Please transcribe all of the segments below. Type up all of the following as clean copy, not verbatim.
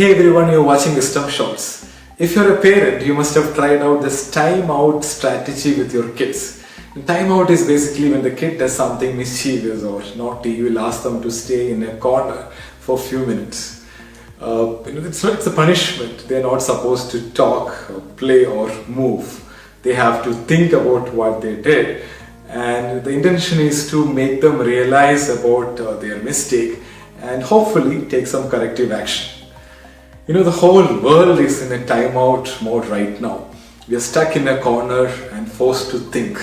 Hey everyone, you're watching Wisdom Shorts. If you're a parent, you must have tried out this time out strategy with your kids. Time out is basically when the kid does something mischievous or naughty, you will ask them to stay in a corner for a few minutes. It's a punishment. They're not supposed to talk, or play, or move. They have to think about what they did, and the intention is to make them realize about their mistake and hopefully take some corrective action. The whole world is in a timeout mode right now. We are stuck in a corner and forced to think.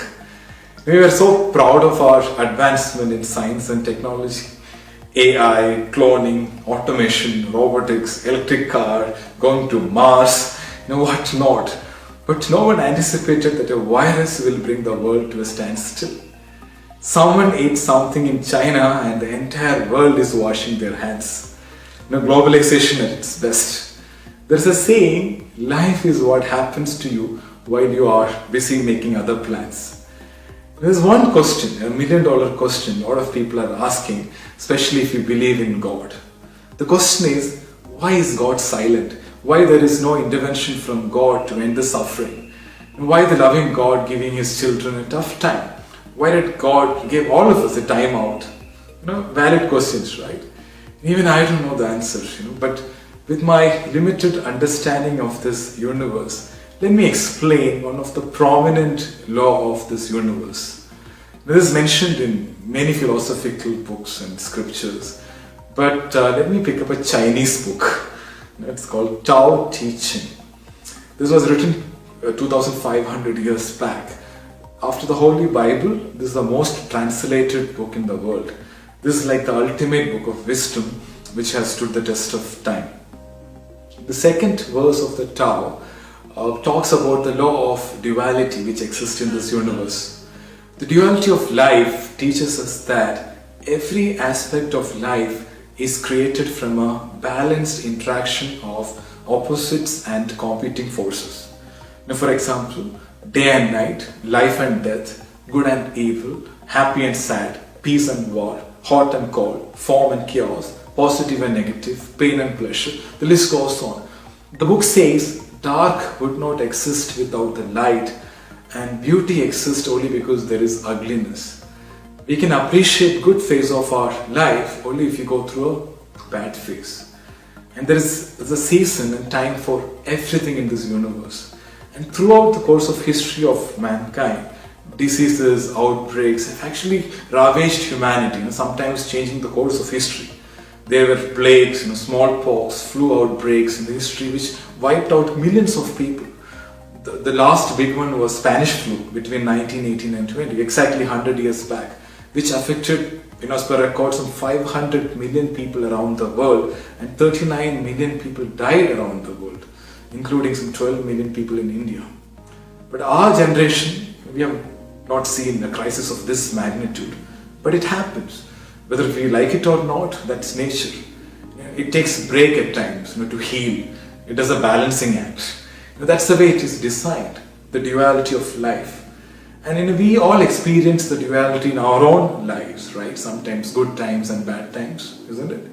We are so proud of our advancement in science and technology. AI, cloning, automation, robotics, electric car, going to Mars, what not. But no one anticipated that a virus will bring the world to a standstill. Someone ate something in China and the entire world is washing their hands. Globalization at its best. There's a saying, life is what happens to you while you are busy making other plans. There's one question, $1 million question, a lot of people are asking, especially if you believe in God. The question is, why is God silent? Why there is no intervention from God to end the suffering? And why the loving God giving His children a tough time? Why did God give all of us a time out? Valid questions, right? Even I don't know the answer, but with my limited understanding of this universe, let me explain one of the prominent law of this universe. This is mentioned in many philosophical books and scriptures, but let me pick up a Chinese book. It's called Tao Te Ching. This was written 2,500 years back. After the Holy Bible, this is the most translated book in the world. This is like the ultimate book of wisdom which has stood the test of time. The second verse of the Tao talks about the law of duality which exists in this universe. The duality of life teaches us that every aspect of life is created from a balanced interaction of opposites and competing forces. For example, day and night, life and death, good and evil, happy and sad, peace and war, hot and cold, form and chaos, positive and negative, pain and pleasure, the list goes on. The book says dark would not exist without the light and beauty exists only because there is ugliness. We can appreciate good phase of our life only if you go through a bad phase. And there is a season and time for everything in this universe. And throughout the course of history of mankind, diseases, outbreaks have actually ravaged humanity, sometimes changing the course of history. There were plagues, smallpox, flu outbreaks in the history which wiped out millions of people. The last big one was Spanish flu between 1918 and 20, exactly 100 years back, which affected, as per records, some 500 million people around the world, and 39 million people died around the world, including some 12 million people in India. But our generation, we have not seen a crisis of this magnitude, but it happens. Whether we like it or not, that's nature. It takes a break at times, to heal. It does a balancing act. That's the way it is designed, the duality of life. And we all experience the duality in our own lives, right? Sometimes good times and bad times, isn't it?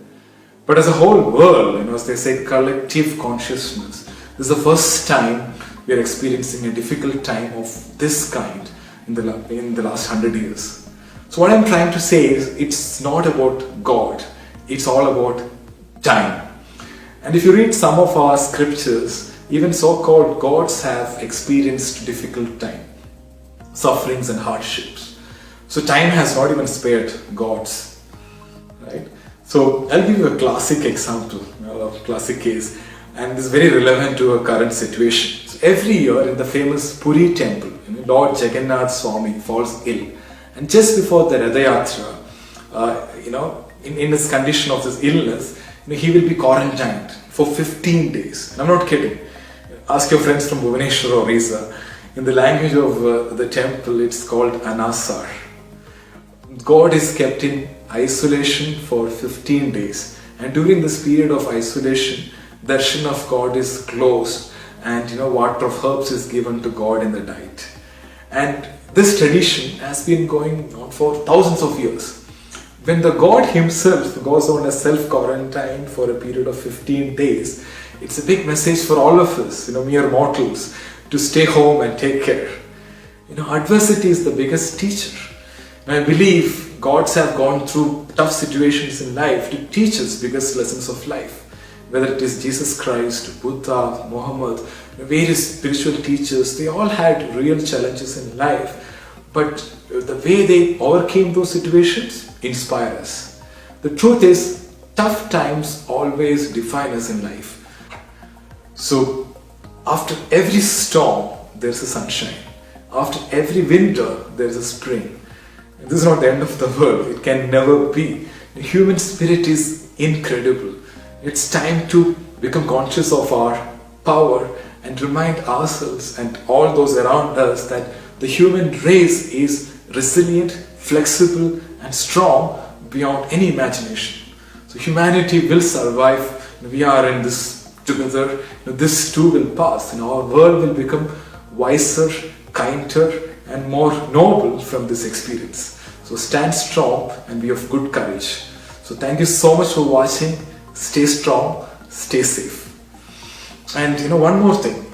But as a whole world, as they say, collective consciousness, this is the first time we are experiencing a difficult time of this kind in the last 100 years. So what I'm trying to say is, it's not about God, it's all about time. And if you read some of our scriptures, even so-called gods have experienced difficult time, sufferings and hardships. So time has not even spared gods, right? So I'll give you a classic example, a classic case, and this is very relevant to our current situation. So every year in the famous Puri temple, Lord Jagannath Swami falls ill, and just before the Rath Yatra, in this condition of this illness, he will be quarantined for 15 days. And I'm not kidding. Ask your friends from Bhubaneswar or Orissa. In the language of the temple, it's called Anasar. God is kept in isolation for 15 days, and during this period of isolation, darshan of God is closed, and water of herbs is given to God in the night. And this tradition has been going on for thousands of years. When the God himself goes on a self-quarantine for a period of 15 days, it's a big message for all of us, mere mortals, to stay home and take care. Adversity is the biggest teacher. And I believe gods have gone through tough situations in life to teach us biggest lessons of life. Whether it is Jesus Christ, Buddha, Muhammad, various spiritual teachers, they all had real challenges in life. But the way they overcame those situations inspire us. The truth is, tough times always define us in life. So, after every storm, there's a sunshine. After every winter, there's a spring. And this is not the end of the world. It can never be. The human spirit is incredible. It's time to become conscious of our power and remind ourselves and all those around us that the human race is resilient, flexible, and strong beyond any imagination. So humanity will survive. We are in this together. This too will pass. Our world will become wiser, kinder, and more noble from this experience. So stand strong and be of good courage. So thank you so much for watching. Stay strong, stay safe. And one more thing.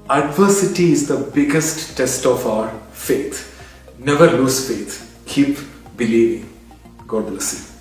Adversity is the biggest test of our faith. Never lose faith. Keep believing. God bless you.